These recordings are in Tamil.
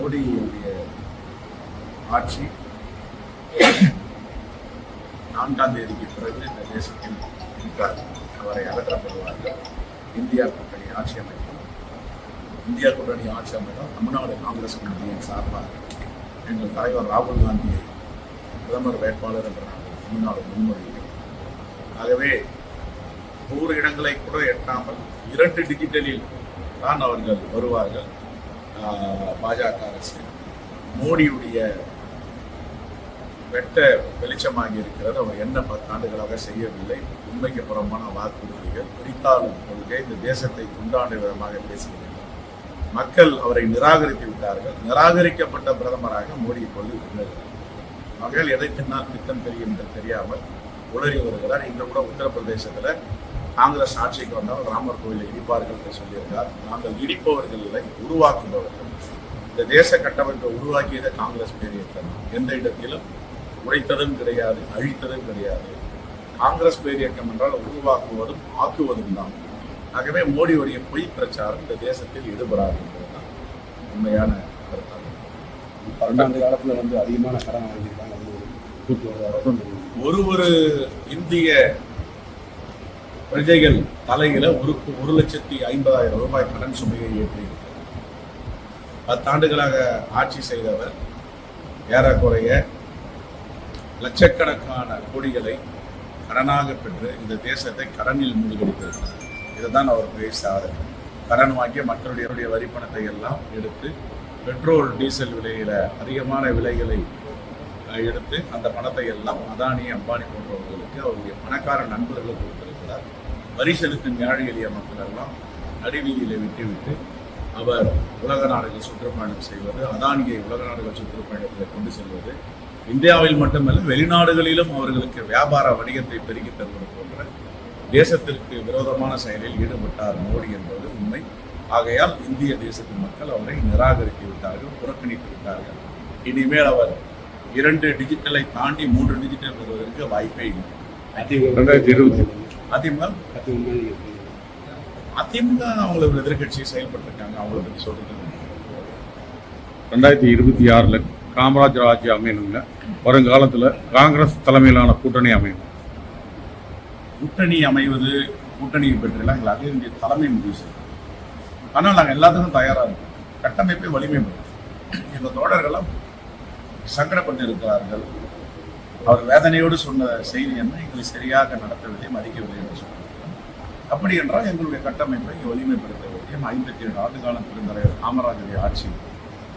மோடியுடைய ஆட்சி 4ஆம் தேதிக்கு பிறகு இந்த தேசத்தில் இருக்கார். அவரை அகற்றப்படுவார்கள். இந்தியா கூட்டணி ஆட்சி அமைக்கும். இந்தியா கூட்டணி ஆட்சி அமைக்கும். தமிழ்நாடு காங்கிரஸ் கமிட்டியின் சார்பாக எங்கள் தலைவர் ராகுல் காந்தியை பிரதமர் வேட்பாளர் என்ற நாங்கள் தமிழ்நாடு முன்மொழிகிறோம். ஆகவே 100 இடங்களை கூட எட்டாமல் 2 டிஜிட்டலில் தான் அவர்கள் வருவார்கள். பாஜக அரசு மோடியுடைய வெட்ட வெளிச்சமாகி இருக்கிறது. அவர் என்ன 10 ஆண்டுகளாக செய்யவில்லை. உண்மைக்கு புறமான வாக்குறுதிகள், பிரித்தாளும் கொள்கை, இந்த தேசத்தை துண்டாண்டு விதமாக பேசுகிறது. மக்கள் அவரை நிராகரித்து விட்டார்கள். நிராகரிக்கப்பட்ட பிரதமராக மோடி இப்பொழுது திகழ்கிறார். மக்கள் எதை தின்னால் திட்டம் தெரியும் என்று தெரியாமல் உளறி வருகிறார். இன்று கூட உத்தரப்பிரதேசத்தில் காங்கிரஸ் ஆட்சிக்கு வந்தால் ராமர் கோயிலை இடிப்பார்கள் என்று சொல்லியிருக்கார். நாங்கள் இடிப்பவர்கள் இல்லை, உருவாக்குபவர்கள். இந்த தேச கட்டமைப்பை உருவாக்கியதை காங்கிரஸ் பேரியக்கம். எந்த இடத்திலும் உடைத்ததும் கிடையாது, அழித்ததும் கிடையாது. காங்கிரஸ் பேரியக்கம் என்றால் உருவாக்குவதும் ஆக்குவதும் தான். ஆகவே மோடியுடைய பொய் பிரச்சாரம் இந்த தேசத்தில் ஈடுபடாது என்பதுதான் உண்மையான கருத்தாகும். 12 ஆண்டு காலத்தில் அதிகமான கடன் வாங்கியிருக்காங்க. ஒரு இந்திய பிரஜைகள் தலையில 1,50,000 ரூபாய் கடன் சுமையை ஏற்றியிருக்கிறார். 10 ஆண்டுகளாக ஆட்சி செய்தவர் ஏறக்குறைய லட்சக்கணக்கான கோடிகளை கடனாக பெற்று இந்த தேசத்தை கடனில் மூழ்கடித்திருக்கிறார். இதுதான் அவர் பெரிய சாதனை. கடன் வாங்கிய மக்களுடைய வரிப்பணத்தை எல்லாம் எடுத்து பெட்ரோல் டீசல் விலையில அதிகமான விலைகளை எடுத்து அந்த பணத்தை எல்லாம் அதானி, அம்பானி போன்றவர்களுக்கு அவருடைய பணக்கார நண்பர்களுக்கு கொடுத்திருக்கிறார். வரி செலுத்தும் ஏழை எளிய மக்கள் எல்லாம் நடுவீதியில விட்டுவிட்டு அவர் உலக நாடுகள் சுற்றுப்பயணம் செய்வது, அதானியை உலக நாடுகள் சுற்றுப்பயணத்தில் கொண்டு செல்வது, இந்தியாவில் மட்டுமல்ல வெளிநாடுகளிலும் அவர்களுக்கு வியாபார வணிகத்தை பெருக்கி தருவது போன்ற தேசத்திற்கு விரோதமான செயலில் ஈடுபட்டார் மோடி என்பது உண்மை. ஆகையால் இந்திய தேசத்தின் மக்கள் அவரை நிராகரித்து விட்டார்கள், புறக்கணித்து விட்டார்கள். இனிமேல் அவர் 2 டிஜிட்டலை தாண்டி 3 டிஜிட்டல் வருவதற்கு வாய்ப்பே இல்லை. அதிமுக அவங்களோட எதிர்கட்சி செயல்பட்டிருக்காங்க. அவங்களை பற்றி சொல்றது 2026 காமராஜர் ஆட்சி அமையணுங்க. வருங்காலத்தில் காங்கிரஸ் தலைமையிலான கூட்டணி அமையும். கூட்டணி அமைவது கூட்டணியை பெற்றெல்லாம் எங்கள் அகில இந்திய தலைமை முடிவு செய்யும். ஆனால் நாங்கள் எல்லாத்துக்கும் தயாராக இருக்கோம். கட்டமைப்பை வலிமைப்படுத்தும். எங்கள் தோழர்கள்லாம் சங்கடப்பட்டு இருக்கிறார்கள். அவர் வேதனையோடு சொன்ன செய்தி என்ன, எங்களை சரியாக நடத்தவில்லை, மதிக்கவில்லை என்று சொன்னார். அப்படி என்றால் எங்களுடைய கட்டமைப்பை வலிமைப்படுத்த வேண்டிய 57 ஆண்டு காலம் பெருந்தலைவர் காமராஜருடைய ஆட்சி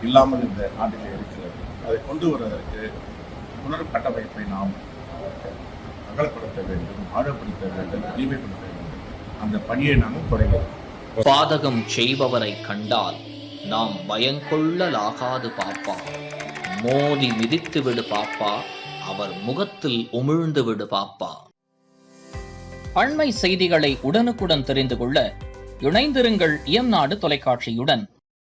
இல்லாமல் இந்த நாட்டிலே இருக்கிறது. அதை கொண்டு வருவதற்கு புனர் கட்டமைப்பை நாம் அகலப்படுத்த வேண்டும், ஆழப்படுத்த வேண்டும், வலிமைப்படுத்த வேண்டும். அந்த பணியை நாங்கள் தொடங்குகிறோம். பாதகம் செய்பவரை கண்டால் நாம் பயங்கொள்ளலாகாது பாப்பா. மோதி மிதித்து விடு பாப்பா, அவர் முகத்தில் உமிழ்ந்து விடு பாப்பா. அண்மை செய்திகளை உடனுக்குடன் தெரிந்து கொள்ள இணைந்திருங்கள் இயம்நாடு தொலைக்காட்சியுடன்.